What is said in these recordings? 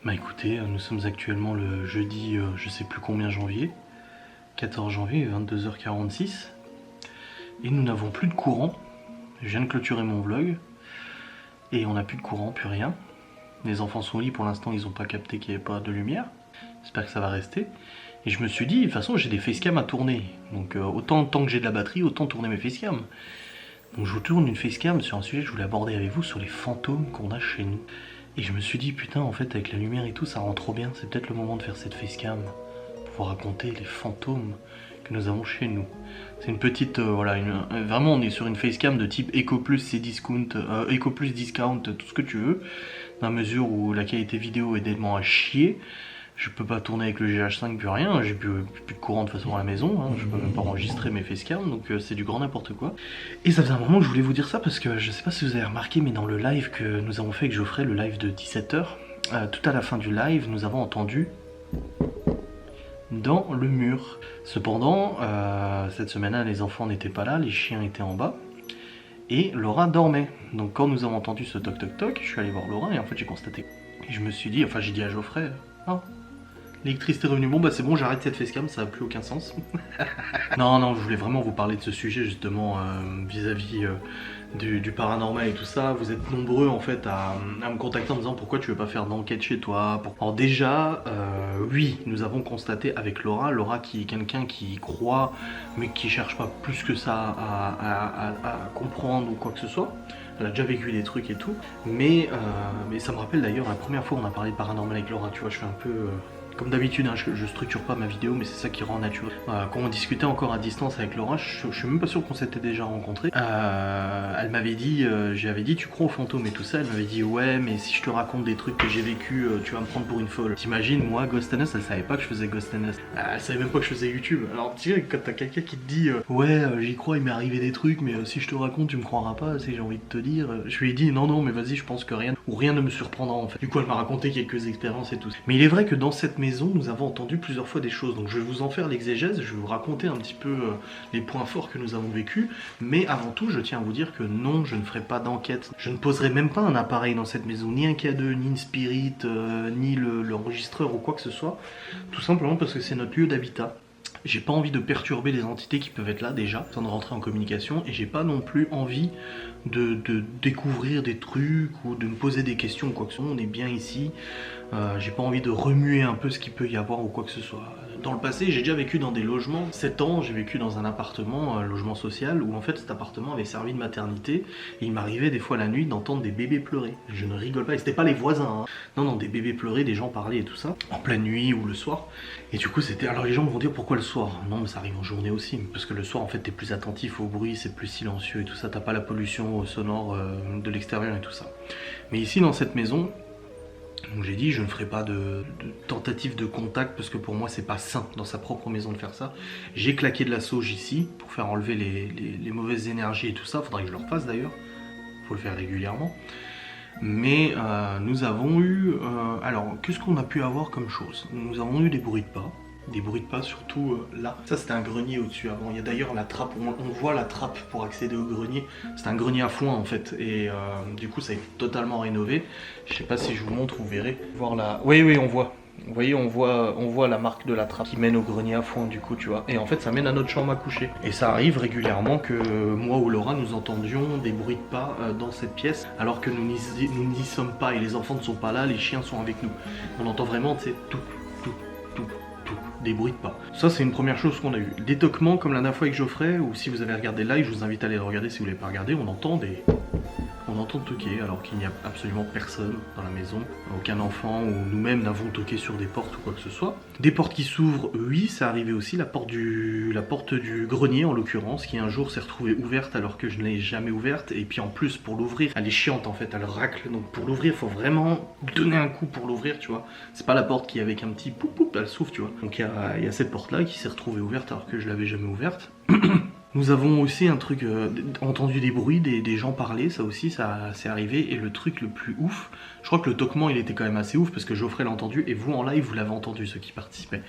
Bah écoutez, nous sommes actuellement le jeudi, je sais plus combien janvier, 14 janvier, 22h46, et nous n'avons plus de courant. Je viens de clôturer mon vlog, et on n'a plus de courant, plus rien. Les enfants sont au lit, pour l'instant ils n'ont pas capté qu'il n'y avait pas de lumière. J'espère que ça va rester. Et je me suis dit, de toute façon j'ai des facecam à tourner, donc autant tant que j'ai de la batterie, autant tourner mes facecam. Donc je vous tourne une facecam sur un sujet que je voulais aborder avec vous, sur les fantômes qu'on a chez nous. Et je me suis dit, putain, en fait, avec la lumière et tout, ça rend trop bien. C'est peut-être le moment de faire cette facecam pour vous raconter les fantômes que nous avons chez nous. C'est une petite, voilà, vraiment, on est sur une facecam de type Eco Plus, Cdiscount, Eco Plus Discount, tout ce que tu veux, dans la mesure où la qualité vidéo est tellement à chier. Je peux pas tourner avec le GH5 plus rien, j'ai plus de courant de toute façon à la maison, hein. Je peux même pas enregistrer mes facecam, donc c'est du grand n'importe quoi. Et ça faisait un moment que je voulais vous dire ça parce que je sais pas si vous avez remarqué, mais dans le live que nous avons fait avec Geoffrey, le live de 17h, tout à la fin du live, nous avons entendu dans le mur. Cependant, cette semaine-là, les enfants n'étaient pas là, les chiens étaient en bas. Et Laura dormait. Donc quand nous avons entendu ce toc toc toc, je suis allé voir Laura et en fait j'ai constaté. Et je me suis dit, enfin j'ai dit à Geoffrey, ah, l'électricité est revenue, bon bah c'est bon, j'arrête cette facecam, ça n'a plus aucun sens. Non, je voulais vraiment vous parler de ce sujet justement vis-à-vis du paranormal et tout ça. Vous êtes nombreux en fait à me contacter en me disant pourquoi tu veux pas faire d'enquête chez toi. Alors déjà, oui, nous avons constaté avec Laura qui est quelqu'un qui croit mais qui cherche pas plus que ça à comprendre ou quoi que ce soit. Elle a déjà vécu des trucs et tout, mais ça me rappelle d'ailleurs la première fois où on a parlé de paranormal avec Laura, tu vois, je fais un peu... Comme d'habitude, hein, je structure pas ma vidéo, mais c'est ça qui rend naturel. Quand on discutait encore à distance avec Laura, je suis même pas sûr qu'on s'était déjà rencontrés. Elle m'avait dit, j'avais dit, tu crois aux fantômes et tout ça. Elle m'avait dit, ouais, mais si je te raconte des trucs que j'ai vécu, tu vas me prendre pour une folle. T'imagines, moi, Ghost and Us, elle savait pas que je faisais Ghost and Us. Elle savait même pas que je faisais YouTube. Alors, tu sais, quand t'as quelqu'un qui te dit, ouais, j'y crois, il m'est arrivé des trucs, mais si je te raconte, tu me croiras pas, si j'ai envie de te dire. Je lui ai dit, non, mais vas-y, je pense que rien ne me surprendra en fait. Du coup, elle m'a raconté quelques expériences et tout. Mais il est vrai que dans cette maison, nous avons entendu plusieurs fois des choses. Donc je vais vous en faire l'exégèse, je vais vous raconter un petit peu les points forts que nous avons vécus. Mais avant tout, je tiens à vous dire que non, je ne ferai pas d'enquête. Je ne poserai même pas un appareil dans cette maison, ni un K2, ni une Spirit, ni l'enregistreur ou quoi que ce soit. Tout simplement parce que c'est notre lieu d'habitat. J'ai pas envie de perturber les entités qui peuvent être là déjà, sans de rentrer en communication, et j'ai pas non plus envie de découvrir des trucs ou de me poser des questions ou quoi que ce soit. On est bien ici, j'ai pas envie de remuer un peu ce qu'il peut y avoir ou quoi que ce soit. Dans le passé, j'ai déjà vécu dans des logements. 7 ans, j'ai vécu dans un appartement, un logement social, où en fait cet appartement avait servi de maternité. Et il m'arrivait des fois la nuit d'entendre des bébés pleurer. Je ne rigole pas, et c'était pas les voisins, hein. Non, des bébés pleurer, des gens parlaient et tout ça, en pleine nuit ou le soir. Et du coup, c'était... Alors les gens vont dire pourquoi le soir? Non, mais ça arrive en journée aussi. Parce que le soir, en fait, t'es plus attentif au bruit, c'est plus silencieux et tout ça. T'as pas la pollution sonore de l'extérieur et tout ça. Mais ici, dans cette maison... Donc j'ai dit je ne ferai pas de tentative de contact parce que pour moi c'est pas sain dans sa propre maison de faire ça. J'ai claqué de la sauge ici pour faire enlever les mauvaises énergies et tout ça. Faudrait que je le refasse d'ailleurs. Faut le faire régulièrement. Mais nous avons eu... alors qu'est-ce qu'on a pu avoir comme chose? Nous avons eu des bruits de pas. Des bruits de pas surtout là. Ça c'était un grenier au-dessus avant. Il y a d'ailleurs la trappe, on voit la trappe pour accéder au grenier. C'est un grenier à foin en fait. Et du coup ça a été totalement rénové. Je sais pas si je vous montre, vous verrez. Voir la... Oui, on voit. Vous voyez, on voit la marque de la trappe qui mène au grenier à foin du coup, tu vois. Et en fait ça mène à notre chambre à coucher. Et ça arrive régulièrement que moi ou Laura nous entendions des bruits de pas dans cette pièce alors que nous n'y sommes pas et les enfants ne sont pas là, les chiens sont avec nous. On entend vraiment, tu sais, tout. Des bruits de pas. Ça c'est une première chose qu'on a eu. Des toquements comme la dernière fois avec Geoffrey, ou si vous avez regardé le live, je vous invite à aller le regarder si vous ne l'avez pas regardé, on entend toquer alors qu'il n'y a absolument personne dans la maison, aucun enfant ou nous-mêmes n'avons toqué sur des portes ou quoi que ce soit. Des portes qui s'ouvrent, oui, ça arrivait aussi, la porte du grenier en l'occurrence, qui un jour s'est retrouvée ouverte alors que je ne l'ai jamais ouverte, et puis en plus pour l'ouvrir, elle est chiante en fait, elle racle, donc pour l'ouvrir, il faut vraiment donner un coup pour l'ouvrir, tu vois. C'est pas la porte qui avec un petit poup, elle s'ouvre, tu vois. Donc il y a cette porte là qui s'est retrouvée ouverte alors que je l'avais jamais ouverte. Nous avons aussi un truc, entendu des bruits, des gens parler, ça aussi, ça c'est arrivé. Et le truc le plus ouf, je crois que le toquement il était quand même assez ouf parce que Geoffrey l'a entendu et vous en live vous l'avez entendu, ceux qui participaient.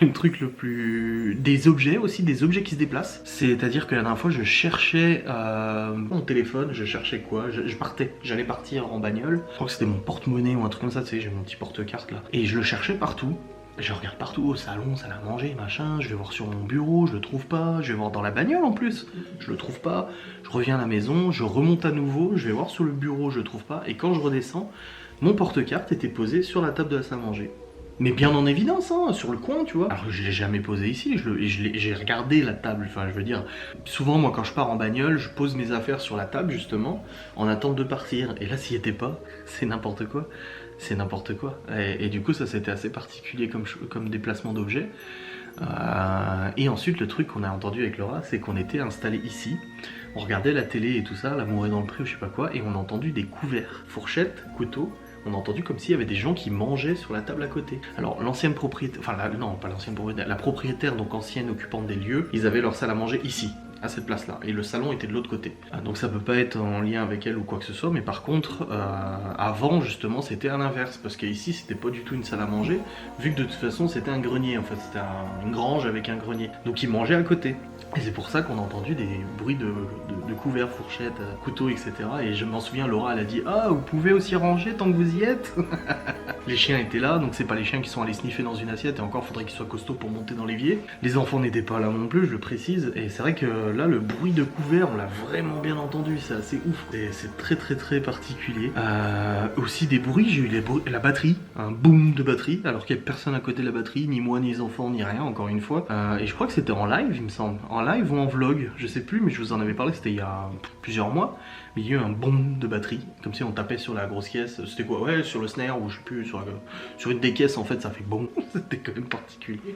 Mais le truc le plus... Des objets aussi, des objets qui se déplacent. C'est-à-dire que la dernière fois je cherchais mon téléphone, je cherchais quoi, je partais, j'allais partir en bagnole. Je crois que c'était mon porte-monnaie ou un truc comme ça, tu sais, j'ai mon petit porte-carte là. Et je le cherchais partout. Je regarde partout, au salon, salle à manger, machin, je vais voir sur mon bureau, je le trouve pas, je vais voir dans la bagnole en plus, je le trouve pas, je reviens à la maison, je remonte à nouveau, je vais voir sur le bureau, je le trouve pas, et quand je redescends, mon porte-carte était posé sur la table de la salle à manger. Mais bien en évidence, hein, sur le coin, tu vois. Alors je l'ai jamais posé ici, j'ai regardé la table, enfin je veux dire, souvent moi quand je pars en bagnole, je pose mes affaires sur la table justement, en attente de partir, et là s'il y était pas, c'est n'importe quoi. C'est n'importe quoi. Et du coup, ça c'était assez particulier comme déplacement d'objets. Et ensuite, le truc qu'on a entendu avec Laura, c'est qu'on était installé ici. On regardait la télé et tout ça, L'amour est dans le pré ou je sais pas quoi, et on a entendu des couverts, fourchettes, couteaux. On a entendu comme s'il y avait des gens qui mangeaient sur la table à côté. Alors l'ancienne propriétaire, enfin non pas l'ancienne propriétaire, la propriétaire, donc ancienne occupante des lieux, ils avaient leur salle à manger ici, à cette place là, et le salon était de l'autre côté. Donc ça peut pas être en lien avec elle ou quoi que ce soit, mais par contre avant justement c'était à l'inverse, parce qu'ici c'était pas du tout une salle à manger, vu que de toute façon c'était un grenier en fait, c'était une grange avec un grenier, donc ils mangeaient à côté. Et c'est pour ça qu'on a entendu des bruits de couverts, fourchettes, couteaux, etc. Et je m'en souviens, Laura elle a dit « Ah, vous pouvez aussi ranger tant que vous y êtes ?» Les chiens étaient là, donc c'est pas les chiens qui sont allés sniffer dans une assiette, et encore faudrait qu'ils soient costauds pour monter dans l'évier. Les enfants n'étaient pas là non plus, je le précise, et c'est vrai que là le bruit de couverts, on l'a vraiment bien entendu, c'est assez ouf. C'est très très très particulier. Aussi des bruits, j'ai eu la batterie, un boom de batterie, alors qu'il n'y avait personne à côté de la batterie, ni moi, ni les enfants, ni rien, encore une fois. Et je crois que c'était en live, il me semble. En live ou en vlog, je sais plus, mais je vous en avais parlé, c'était il y a plusieurs mois. Mais il y a eu un boom de batterie, comme si on tapait sur la grosse caisse. C'était quoi? Ouais, sur le snare, ou je sais plus, sur une des caisses en fait, ça fait boum. C'était quand même particulier.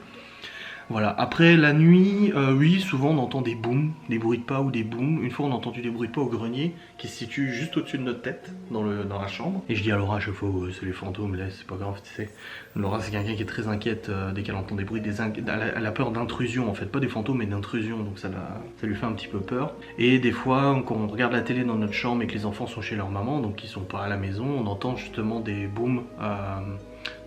Voilà, après la nuit, oui, souvent on entend des booms, des bruits de pas ou des booms. Une fois on a entendu des bruits de pas au grenier qui se situe juste au-dessus de notre tête, dans la chambre. Et je dis à Laura à chaque fois, c'est les fantômes, là, c'est pas grave, tu sais. Laura c'est quelqu'un qui est très inquiète dès qu'elle entend des bruits, elle a peur d'intrusion en fait, pas des fantômes mais d'intrusion, donc ça lui fait un petit peu peur. Et des fois, quand on regarde la télé dans notre chambre et que les enfants sont chez leur maman, donc ils sont pas à la maison, on entend justement des booms.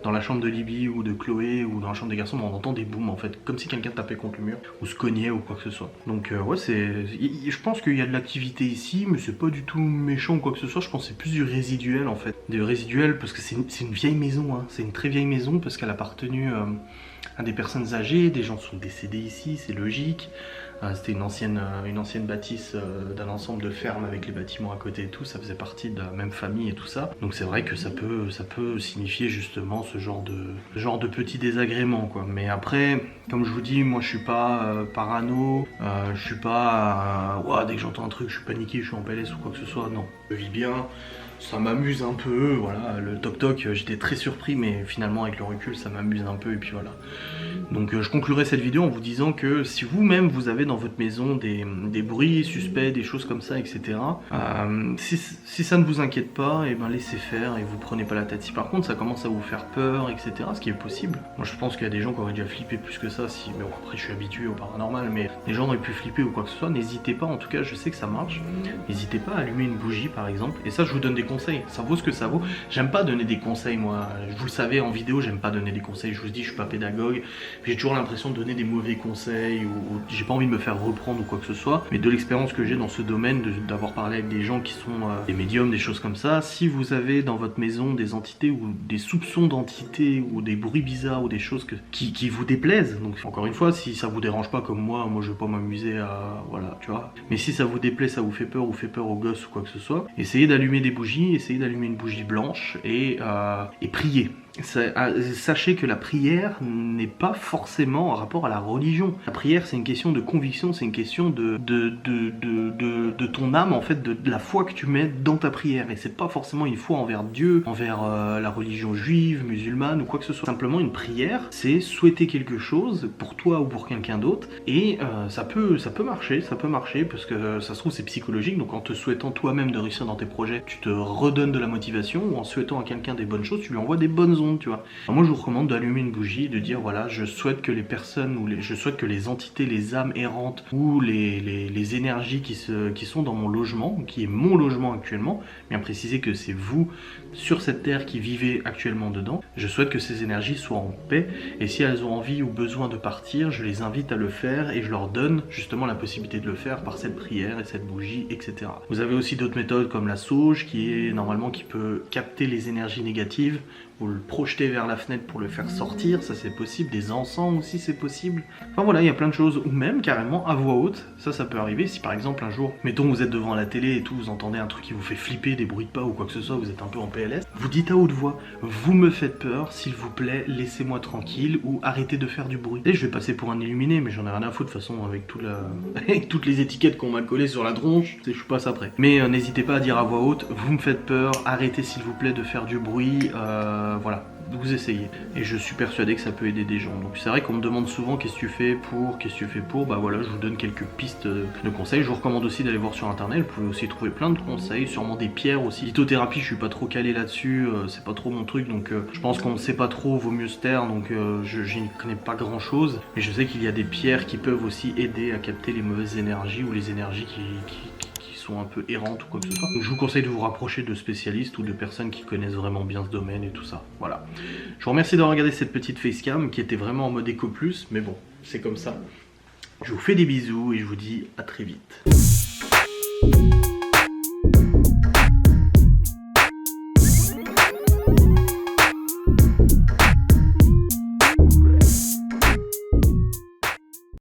Dans la chambre de Libby ou de Chloé ou dans la chambre des garçons, on entend des booms en fait, comme si quelqu'un tapait contre le mur ou se cognait ou quoi que ce soit. Donc ouais, je pense qu'il y a de l'activité ici, mais c'est pas du tout méchant ou quoi que ce soit. Je pense que c'est plus du résiduel en fait, du résiduel parce que c'est une vieille maison, hein. C'est une très vieille maison parce qu'elle a appartenu à des personnes âgées, des gens sont décédés ici, c'est logique. C'était une ancienne bâtisse d'un ensemble de fermes avec les bâtiments à côté et tout, ça faisait partie de la même famille et tout ça. Donc c'est vrai que ça peut signifier justement ce genre de petits désagréments quoi. Mais après, comme je vous dis, moi je suis pas parano, je suis pas dès que j'entends un truc je suis paniqué, je suis en PLS ou quoi que ce soit, non. Je vis bien, ça m'amuse un peu, voilà, le toc-toc, j'étais très surpris, mais finalement avec le recul ça m'amuse un peu et puis voilà. Donc je conclurai cette vidéo en vous disant que si vous-même vous avez dans votre maison des bruits suspects, des choses comme ça, etc. Si ça ne vous inquiète pas, et ben laissez faire et vous prenez pas la tête. Si par contre ça commence à vous faire peur, etc., ce qui est possible, moi je pense qu'il y a des gens qui auraient déjà flippé plus que ça, mais bon, après je suis habitué au paranormal, mais les gens auraient pu flipper ou quoi que ce soit, n'hésitez pas, en tout cas je sais que ça marche, n'hésitez pas à allumer une bougie par exemple, et ça je vous donne des conseils, ça vaut ce que ça vaut. J'aime pas donner des conseils moi, vous le savez en vidéo, j'aime pas donner des conseils, je vous dis je suis pas pédagogue, j'ai toujours l'impression de donner des mauvais conseils ou j'ai pas envie de me faire reprendre ou quoi que ce soit, mais de l'expérience que j'ai dans ce domaine, d'avoir parlé avec des gens qui sont des médiums, des choses comme ça, si vous avez dans votre maison des entités ou des soupçons d'entités ou des bruits bizarres ou des choses qui vous déplaisent, donc encore une fois, si ça vous dérange pas comme moi je vais pas m'amuser à... voilà, tu vois, mais si ça vous déplaît, ça vous fait peur ou fait peur aux gosses ou quoi que ce soit, essayez d'allumer des bougies, essayez d'allumer une bougie blanche et priez. Sachez que la prière n'est pas forcément en rapport à la religion. La prière c'est une question de conviction, c'est une question de ton âme en fait, de la foi que tu mets dans ta prière. Et c'est pas forcément une foi envers Dieu, envers la religion juive, musulmane ou quoi que ce soit. Simplement une prière, c'est souhaiter quelque chose pour toi ou pour quelqu'un d'autre. Et ça peut marcher parce que ça se trouve c'est psychologique. Donc en te souhaitant toi-même de réussir dans tes projets, tu te redonnes de la motivation, ou en souhaitant à quelqu'un des bonnes choses, tu lui envoies des bonnes ondes, tu vois. Alors moi je vous recommande d'allumer une bougie, de dire voilà, je souhaite que les personnes, je souhaite que les entités, les âmes errantes ou les énergies qui sont dans mon logement, qui est mon logement actuellement, bien préciser que c'est vous sur cette terre qui vivez actuellement dedans, je souhaite que ces énergies soient en paix, et si elles ont envie ou besoin de partir, je les invite à le faire et je leur donne justement la possibilité de le faire par cette prière et cette bougie, etc. Vous avez aussi d'autres méthodes comme la sauge qui peut capter les énergies négatives, vous le projeter vers la fenêtre pour le faire sortir, ça c'est possible, des encens aussi c'est possible. Enfin voilà, il y a plein de choses, ou même carrément à voix haute, ça peut arriver si par exemple un jour, mettons vous êtes devant la télé et tout, vous entendez un truc qui vous fait flipper, des bruits de pas ou quoi que ce soit, vous êtes un peu en PLS, vous dites à haute voix, vous me faites peur, s'il vous plaît, laissez-moi tranquille ou arrêtez de faire du bruit. Et je vais passer pour un illuminé, mais j'en ai rien à foutre de toute façon avec avec toutes les étiquettes qu'on m'a collées sur la tronche, je passe après. Mais n'hésitez pas à dire à voix haute, vous me faites peur, arrêtez s'il vous plaît de faire du bruit, voilà, vous essayez. Et je suis persuadé que ça peut aider des gens. Donc c'est vrai qu'on me demande souvent qu'est-ce que tu fais pour, bah voilà, je vous donne quelques pistes de conseils. Je vous recommande aussi d'aller voir sur internet, vous pouvez aussi trouver plein de conseils, sûrement des pierres aussi. Lithothérapie, je suis pas trop calé là-dessus, c'est pas trop mon truc, donc je pense qu'on ne sait pas trop, vaut mieux se taire, donc je n'y connais pas grand chose. Mais je sais qu'il y a des pierres qui peuvent aussi aider à capter les mauvaises énergies ou les énergies qui sont un peu errantes ou quoi que ce soit. Donc je vous conseille de vous rapprocher de spécialistes ou de personnes qui connaissent vraiment bien ce domaine et tout ça. Voilà. Je vous remercie d'avoir regardé cette petite facecam qui était vraiment en mode éco plus, mais bon, c'est comme ça. Je vous fais des bisous et je vous dis à très vite.